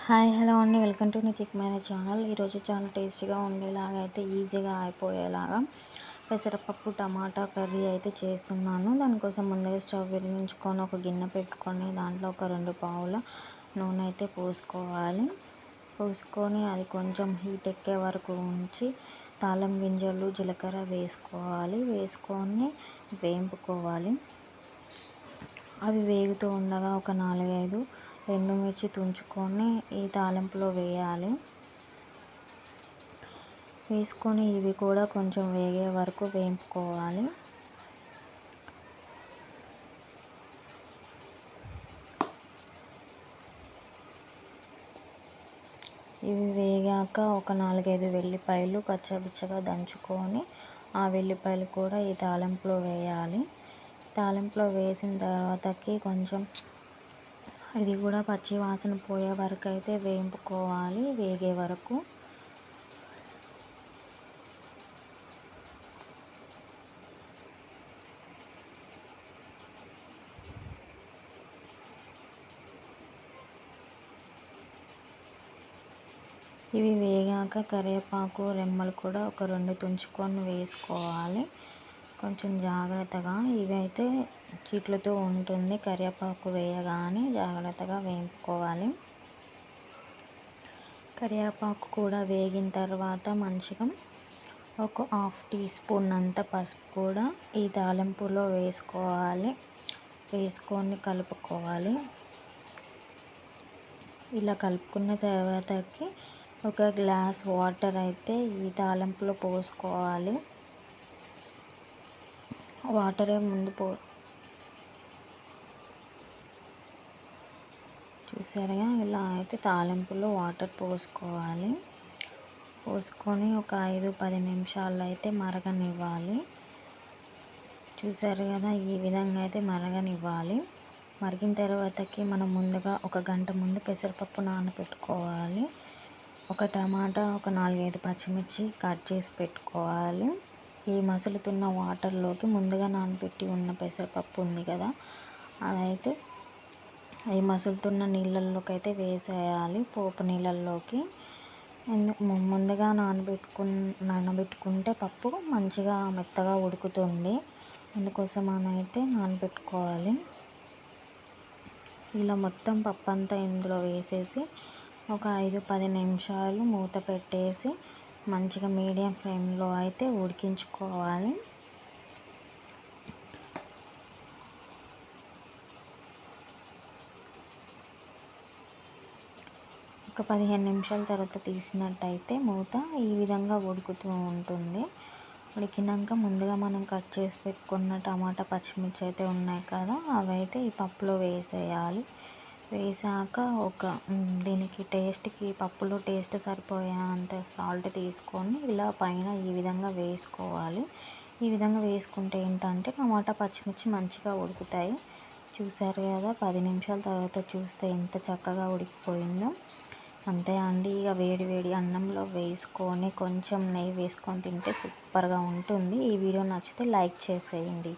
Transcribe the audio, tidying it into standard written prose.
Hi hello అండి, welcome to నిచిక్మైన channel. ఈరోజు చాలా టేస్టీగా ఉండేలాగా అయితే ఈజీగా అయిపోయేలాగా పెసరపప్పు టమాటా కర్రీ అయితే చేస్తున్నాను. దానికోసం ముందుగా స్టవ్ వెలిగించుకొని ఒక గిన్నె పెట్టుకొని దాంట్లో ఒక 2 పావుల నూనె అయితే పోసుకొని అది కొంచెం హీట్ ఎక్కే వరకు ఉంచి తాళం గింజలు జీలకర్ర వేసుకొని వేంపుకోవాలి. అవి వేగుతూ ఉండగా ఒక 4-5 ఎండుమిర్చి తుంచుకొని ఈ తాలింపులో వేసుకొని ఇవి కూడా కొంచెం వేగే వరకు వేంపుకోవాలి. ఇవి వేగాక ఒక 4-5 వెల్లిపాయలు కచ్చాపిచ్చగా దంచుకొని ఆ వెల్లిపాయలు కూడా ఈ తాలింపులో వేయాలి. తాలింపులో వేసిన తర్వాతకి కొంచెం ఇది కూడా పచ్చి వాసన పోయే వరకు అయితే వేంపుకోవాలి, వేగే వరకు. ఇవి వేగాక కరివేపాకు రెమ్మలు కూడా ఒక 2 తుంచుకొని వేసుకోవాలి. కొంచెం జాగ్రత్తగా, ఇవి అయితే చిట్లుతూ ఉంటుంది. కరివేపాకు వేయగానే జాగ్రత్తగా వేపుకోవాలి. కరివేపాకు కూడా వేగిన తర్వాత మంచిగా ఒక 1/2 టీ స్పూన్ అంత పసుపు కూడా ఈ తాలింపులో వేసుకొని కలుపుకోవాలి. ఇలా కలుపుకున్న తర్వాతకి ఒక గ్లాస్ వాటర్ అయితే ఈ తాలింపులో పోసుకోవాలి. వాటరే ముందు చూసారుగా, ఇలా అయితే తాలింపులో వాటర్ పోసుకొని ఒక 5-10 నిమిషాలు అయితే మరగనివ్వాలి. చూసారు కదా, ఈ విధంగా అయితే మరగనివ్వాలి. మరిగిన తర్వాతకి మనం ముందుగా ఒక గంట ముందు పెసరపప్పు నానబెట్టుకోవాలి. ఒక టమాటా, ఒక 4-5 పచ్చిమిర్చి కట్ చేసి పెట్టుకోవాలి. ఈ మసులుతున్న వాటర్లోకి ముందుగా నానబెట్టి ఉన్న పెసరపప్పు ఉంది కదా, అదైతే ఈ మసులుతున్న నీళ్ళల్లోకి అయితే వేసేయాలి. పోపు నీళ్ళల్లోకి ముందుగా నానబెట్టుకుంటే పప్పు మంచిగా మెత్తగా ఉడుకుతుంది. అందుకోసం అయితే నానబెట్టుకోవాలి. ఇలా మొత్తం పప్పు అంతా ఇందులో వేసేసి ఒక 5-10 నిమిషాలు మూత పెట్టేసి మంచిగా మీడియం ఫ్లేమ్లో అయితే ఉడికించుకోవాలి. ఒక 15 నిమిషాల తర్వాత తీసినట్టయితే మూత ఈ విధంగా ఉడుకుతూ ఉంటుంది. ఉడికినాక ముందుగా మనం కట్ చేసి పెట్టుకున్న టమాటా పచ్చిమిర్చి అయితే ఉన్నాయి కదా, అవైతే ఈ పప్పులో వేసేయాలి. వేసాక దీనికి టేస్ట్కి పప్పులో టేస్ట్ సరిపోయేంత సాల్ట్ తీసుకొని ఇలా పైన ఈ విధంగా వేసుకోవాలి. ఈ విధంగా వేసుకుంటే ఏంటంటే టమాటా పచ్చిమిర్చి మంచిగా ఉడుకుతాయి. చూసారు కదా, 10 నిమిషాల తర్వాత చూస్తే ఎంత చక్కగా ఉడికిపోయిందో. అంతే అండి. ఇక వేడి వేడి అన్నంలో వేసుకొని కొంచెం నెయ్యి వేసుకొని తింటే సూపర్గా ఉంటుంది. ఈ వీడియో నచ్చితే లైక్ చేసేయండి.